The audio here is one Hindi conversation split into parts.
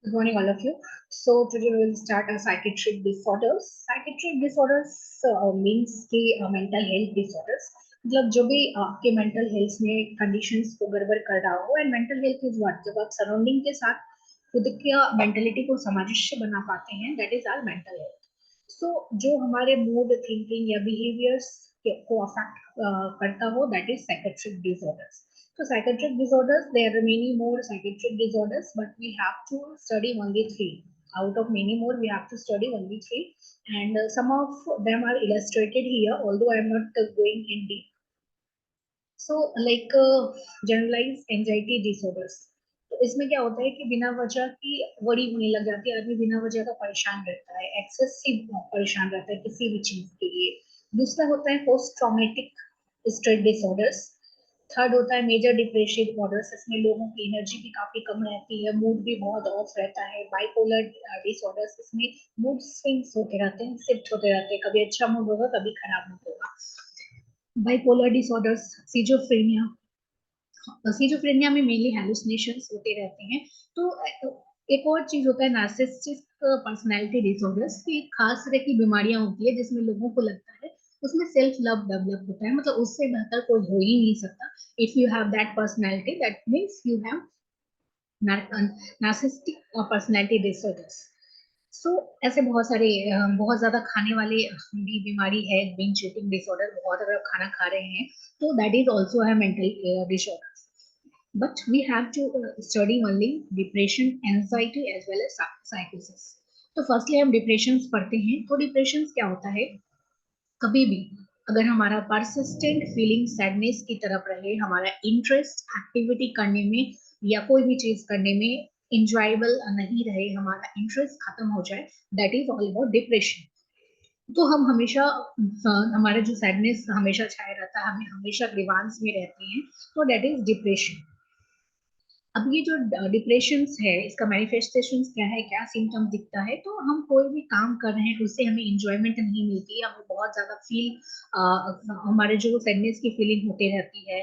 Good morning, all of you. So today we will start our psychiatric disorders. Psychiatric disorders means कि mental health disorders. मतलब जो भी आपके mental health में conditions को गड़बड़ कर रहा हो, and mental health is what? जब आप surrounding के साथ खुद की mentality को सामंजस्य बना पाते हैं, that is our mental health. So जो हमारे mood, thinking या behaviors को affect करता हो, that is psychiatric disorders. So psychiatric disorders, there are many more psychiatric disorders, but we have to study only three. Out of many more, we have to study only three, and some of them are illustrated here. Although I am not going in deep. So like generalized anxiety disorders. तो इसमें क्या होता है कि बिना वजह की वरी होने लग जाती है, आदमी बिना वजह का परेशान रहता है, एक्सेसिव परेशान रहता है किसी भी चीज के लिए. दूसरा होता है post traumatic stress disorders. Third होता है मेजर डिप्रेसिव ऑर्डर्स. इसमें लोगों की एनर्जी भी काफी कम रहती है, मूड भी बहुत ऑफ रहता है. बाइपोलर डिसऑर्डर्स, इसमें मूड स्विंग्स होते रहते हैं, शिफ्ट होते रहते हैं, कभी अच्छा मूड होगा कभी खराब मूड होगा. Bipolar disorders, schizophrenia. सीजोफ्रेनिया में मेनली हेलुसिनेशंस होते रहते हैं. तो एक और चीज होता है नार्सिसिस्टिक पर्सनालिटी डिसऑर्डर्स की. खास तरह की बीमारियां होती है जिसमें लोगों को लगता है उसमें सेल्फ लव डेवलप होता है, मतलब उससे बेहतर कोई हो ही नहीं सकता. If you have that personality, that means you have narcissistic personality disorders. So ऐसे बहुत सारे बहुत ज्यादा खाने वाले भी बीमारी है, बिंज ईटिंग डिसऑर्डर. बहुत अगर खाना खा रहे हैं तो दैट इज ऑल्सो है mental disorder. But we have to study only depression, anxiety as well as psychosis. तो फर्स्टली हम डिप्रेशन पढ़ते हैं. तो डिप्रेशन क्या होता है? कभी भी अगर हमारा परसिस्टेंट फीलिंग सैडनेस की तरफ रहे, हमारा इंटरेस्ट एक्टिविटी करने में या कोई भी चीज करने में इंजॉयबल नहीं रहे, हमारा इंटरेस्ट खत्म हो जाए, that is all about depression. तो हम हमेशा हमारा जो सैडनेस हमेशा छाया रहता है, हमें हमेशा ग्रीवांस में रहते हैं, तो दैट इज डिप्रेशन. अब ये जो डिप्रेशन है, इसका मैनिफेस्टेशन क्या है, क्या सिम्टम दिखता है? तो हम कोई भी काम कर रहे हैं उससे हमें इंजॉयमेंट नहीं मिलती, हमें बहुत ज्यादा हमारे जो सैडनेस की फीलिंग होती रहती है.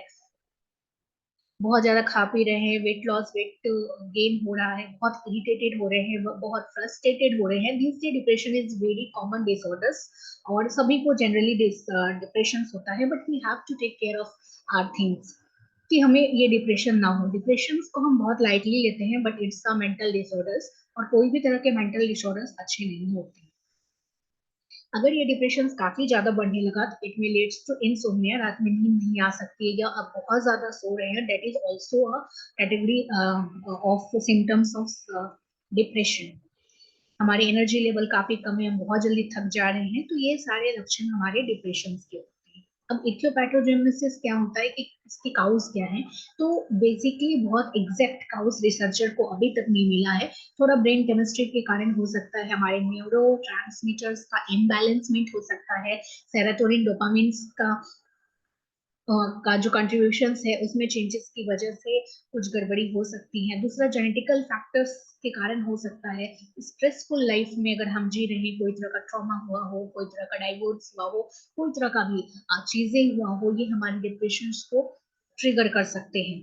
बहुत ज्यादा खा पी रहे हैं, वेट लॉस, वेट गेन हो रहा है, बहुत इरिटेटेड हो रहे हैं, बहुत फ्रस्ट्रेटेड हो रहे हैं. This depression is very common disorders और सभी को जनरली डिप्रेशन होता है. But we have to take care of our things कि हमें ये डिप्रेशन ना हो. डिप्रेशन को हम बहुत लाइटली लेते हैं, but it's a mental disorders, और कोई भी तरह के मेंटल डिसऑर्डर्स अच्छे नहीं होते. अगर ये डिप्रेशन काफी ज्यादा बढ़ने लगा तो इट में लीड्स टू इनसोम्निया. रात में नींद नहीं आ सकती है या आप बहुत ज्यादा सो रहे हैं, that is also a category of symptoms of depression. हमारी एनर्जी लेवल काफी कम है, हम बहुत जल्दी थक जा रहे हैं, तो ये सारे लक्षण हमारे डिप्रेशन के होते हैं. अब इथियोपैथोजेनेसिस क्या होता है कि इसकी काउज क्या है? तो बेसिकली बहुत एग्जैक्ट काउज रिसर्चर को अभी तक नहीं मिला है. थोड़ा ब्रेन केमिस्ट्री के कारण हो सकता है, हमारे न्यूरो ट्रांसमीटर्स का इम्बैलेंसमेंट हो सकता है, सेरोटोनिन डोपामिन का जो कंट्रीब्यूशन है उसमें चेंजेस की वजह से कुछ गड़बड़ी हो सकती है. दूसरा जेनेटिकल फैक्टर्स के कारण हो सकता है. स्ट्रेसफुल लाइफ में अगर हम जी रहे हैं, कोई तरह का ट्रॉमा हुआ हो, कोई तरह का डाइवोर्स हुआ हो, कोई तरह का भी चीजें हुआ हो, ये हमारे डिप्रेशन को ट्रिगर कर सकते हैं.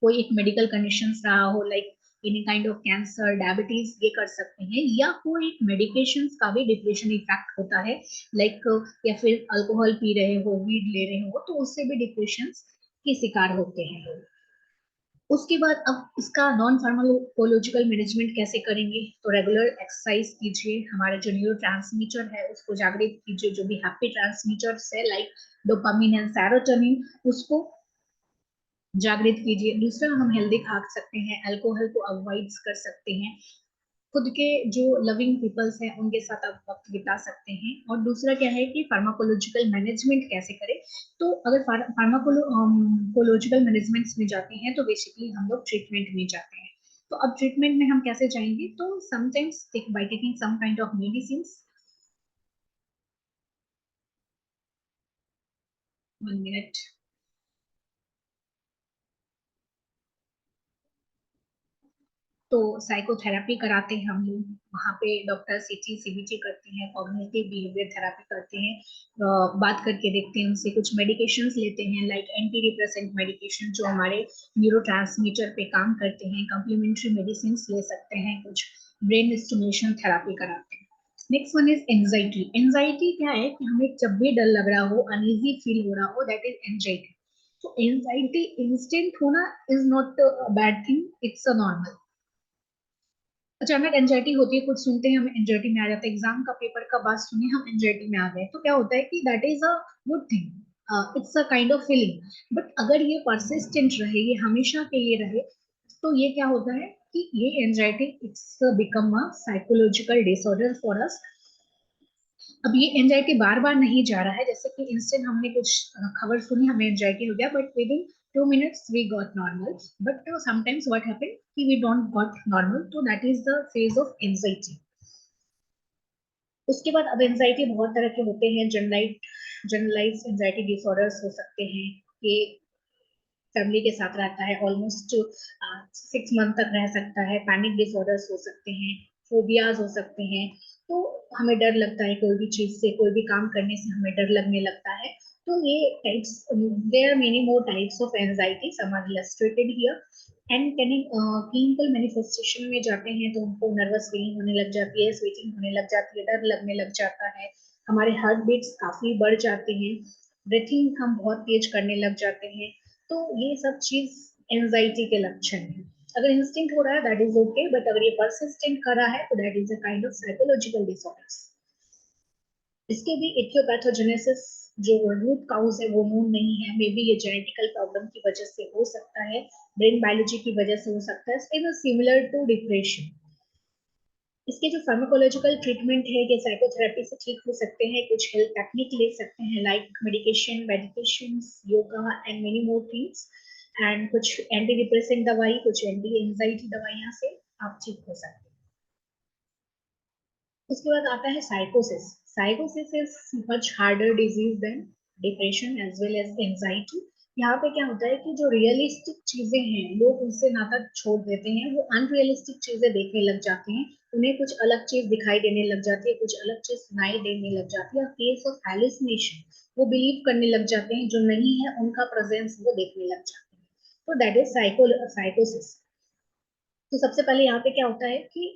कोई एक मेडिकल कंडीशन रहा हो, like any kind of cancer, diabetes, ये कर सकते हैं. या कोई एक मेडिकेशन का भी डिप्रेशन इफेक्ट होता है, लाइक या फिर अल्कोहल पी रहे हो, वीड ले रहे हो, तो उससे भी डिप्रेशन के शिकार होते हैं लोग. उसके बाद अब इसका नॉन फार्माकोलॉजिकल मैनेजमेंट कैसे करेंगे? तो रेगुलर एक्सरसाइज कीजिए, हमारे जो न्यूरो ट्रांसमीटर है उसको जागृत कीजिए, जो भी हैप्पी ट्रांसमीटर्स है लाइक डोपामिन एंड सेरोटोनिन, उसको जागृत कीजिए. दूसरा, हम हेल्दी खा सकते हैं, अल्कोहल को अवॉइड कर सकते हैं, खुद के जो लविंग पीपल्स हैं उनके साथ आप वक्त बिता सकते हैं. और दूसरा क्या है कि फार्माकोलॉजिकल मैनेजमेंट कैसे करें? तो अगर फार्माकोलॉजिकल मैनेजमेंट में जाते हैं तो बेसिकली हम लोग ट्रीटमेंट में जाते हैं. तो अब ट्रीटमेंट में हम कैसे जाएंगे? तो sometimes by taking some kind of medicine. 1 minute. तो साइकोथेरेपी कराते हैं हम लोग, वहाँ पे डॉक्टर सीटी सीबीटी करते हैं, कॉग्निटिव बिहेवियर थेरेपी करते हैं, बात करके देखते हैं उनसे, कुछ मेडिकेशंस लेते हैं लाइक एंटी डिप्रेसेंट मेडिकेशन जो हमारे न्यूरोट्रांसमीटर पे काम करते हैं, कम्प्लीमेंट्री मेडिसिन ले सकते हैं, कुछ ब्रेन स्टिमुलेशन थेरेपी कराते हैं। Next one is anxiety. Anxiety क्या है कि हमें जब भी डर लग रहा हो, अनईजी फील हो रहा हो, दैट इज एंजाइटी। तो एंजाइटी इंस्टेंट होना is not a bad thing, it's a normal. अचानक एंजाइटी होती है, कुछ सुनते हैं हम एंजाइटी में आ जाते हैं, एग्जाम का पेपर का बात सुनी हम एंजाइटी में आ गए, तो क्या होता है कि that is a good thing, it's a kind of feeling. But अगर ये परसिस्टेंट रहे, ये हमेशा के लिए रहे, तो ये क्या होता है कि ये anxiety it's become a psychological disorder for us. अब ये एंजाइटी बार बार नहीं जा रहा है, जैसे कि इंस्टेंट हमने कुछ खबर सुनी, हमें एंजाइटी हो गया, but with in 2 minutes we got normal. But sometimes what happened कि we don't got normal, so that is the phase of anxiety. उसके बाद अब एंजाइटी बहुत तरह के होते हैं, जनरलाइज एंजाइटी डिसऑर्डर्स हो सकते हैं, कि फैमिली के साथ रहता है, ऑलमोस्ट 6 मंथ तक रह सकता है, पैनिक डिसऑर्डर्स हो सकते हैं, फोबियाज हो सकते हैं। तो हमें डर लगता है कोई भी चीज से, कोई भी काम करने से हमें डर लगने लगता है। तो ये types, there are many more types of anxiety, some are illustrated here. And clinical manifestation में जाते हैं तो हमको नर्वस फीलिंग होने लग जाती है, स्वेटिंग होने लग जाती है, डर लगने लग जाता है, हमारे हार्ट बीट्स काफी बढ़ जाते हैं, ब्रीथिंग हम बहुत तेज करने लग जाते हैं। तो ये सब चीज एंजाइटी के लक्षण है। अगर इंस्टिंक्ट हो रहा है दैट इज ओके, बट अगर ये परसिस्टेंट कर रहा है तो that is a kind of psychological disorders. इसके भी इथियोपैथोजेनेसिस जो रूट काउज है वो नोन नहीं है, मे बी ये जेनेटिकल प्रॉब्लम की वजह से हो सकता है, ब्रेन बायोलॉजी की वजह से हो सकता है, it is similar to depression. इसके जो फार्माकोलॉजिकल ट्रीटमेंट है ये साइकोथेरेपी से ठीक हो सकते हैं, कुछ हेल्थ टेक्निक ले सकते हैं like medication, meditations, yoga and many more things, and कुछ एंटी डिप्रेसेंट दवाई, कुछ एंटी एंजाइटी दवाइयां से आप ठीक हो सकते हैं। उसके बाद आता है साइकोसिस। साइकोसिस is much harder disease than depression as well as anxiety. यहाँ पे क्या होता है कि जो रियलिस्टिक चीजें हैं लोग उनसे नाता छोड़ देते हैं, वो अनरियलिस्टिक चीजें देखने लग जाते हैं, उन्हें कुछ अलग चीज दिखाई देने लग जाती है, कुछ अलग चीज सुनाई देने लग जाती है, केस ऑफ हेलुसिनेशन, वो बिलीव करने लग जाते हैं जो नहीं है उनका प्रेजेंस वो देखने लग जाते हैं। तो दैट इज साइकोसिस। तो सबसे पहले यहाँ पे क्या होता है कि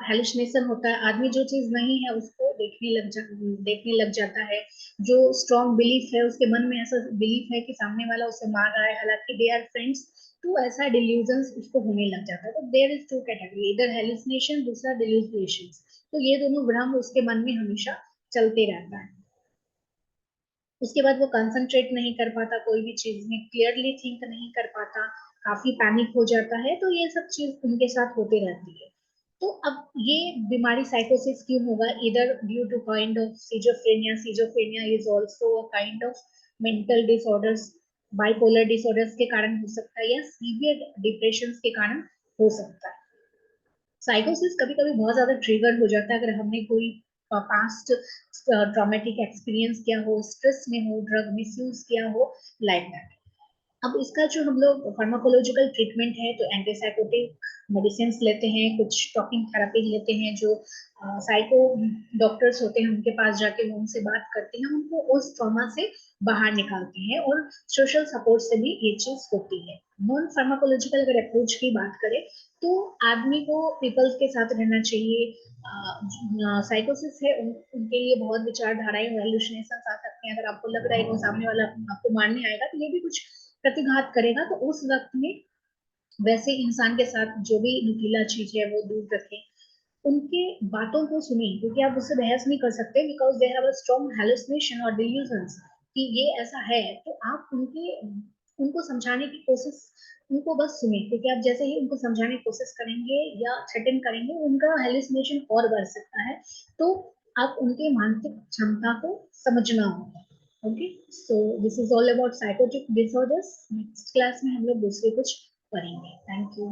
हेलुसिनेशन होता है, आदमी जो चीज नहीं है उसको देखने लग जाता है, जो स्ट्रॉन्ग बिलीफ है उसके मन में, ऐसा बिलीफ है कि सामने वाला उसे मार रहा है हालांकि दे आर फ्रेंड्स, तो ऐसा डिल्यूजन उसको होने लग जाता है। तो देयर इज टू कैटेगरी, इधर हेलुसिनेशन, दूसरा डिल्यूजन। तो ये दोनों भ्रम उसके मन में हमेशा चलते रहता है। उसके बाद वो कंसंट्रेट नहीं कर पाता, कोई भी चीज में क्लियरली थिंक नहीं कर पाता, काफी पैनिक हो जाता है, तो ये सब चीज उनके साथ होते रहती है। तो अब ये बीमारी साइकोसिस क्यों होगा? इधर due to kind of schizophrenia, schizophrenia is also a kind of mental disorders, bipolar disorders के कारण हो सकता है, या सीवियर डिप्रेशन के कारण हो सकता है। साइकोसिस कभी कभी बहुत ज्यादा ट्रिगर हो जाता है अगर हमने कोई पास्ट ट्रॉमेटिक एक्सपीरियंस किया हो, स्ट्रेस में हो, ड्रग मिसयूज किया हो, लाइक दैट। अब इसका जो हम लोग फार्माकोलॉजिकल ट्रीटमेंट है तो एंटीसाइकोटिक मेडिसिन लेते हैं, कुछ टॉकिंग थेरेपी लेते हैं, जो साइको डॉक्टर्स होते हैं उनके पास जाके वो उनसे बात करते हैं, उनको उस ट्रॉमा से बाहर निकालते हैं, और सोशल सपोर्ट से भी ये चीज होती है। नॉन फार्माकोलॉजिकल अगर अप्रोच की बात करें तो आदमी को पीपल्स के साथ रहना चाहिए। साइकोसिस है उनके लिए बहुत विचारधाराएं, हेलुसिनेशन आ सकते हैं, अगर आपको लग रहा है कि सामने वाला आपको मारने आएगा तो ये भी कुछ प्रतिघात करेगा, तो उस वक्त में वैसे इंसान के साथ जो भी नुकीला चीज है वो दूर रखें, उनके बातों को सुने, क्योंकि आप उससे बहस नहीं कर सकते, because they have a strong hallucination और डिल्यूजन्स कि ये ऐसा है। तो आप उनको समझाने की कोशिश, उनको बस सुने, क्योंकि आप जैसे ही उनको समझाने की कोशिश करेंगे या थ्रेटन करेंगे उनका हेलुसिनेशन और बढ़ सकता है। तो आप उनके मानसिक क्षमता को समझना होगा। Okay, so this is all about psychotic disorders. Next class में हम लोग दूसरे कुछ पढ़ेंगे। Thank you.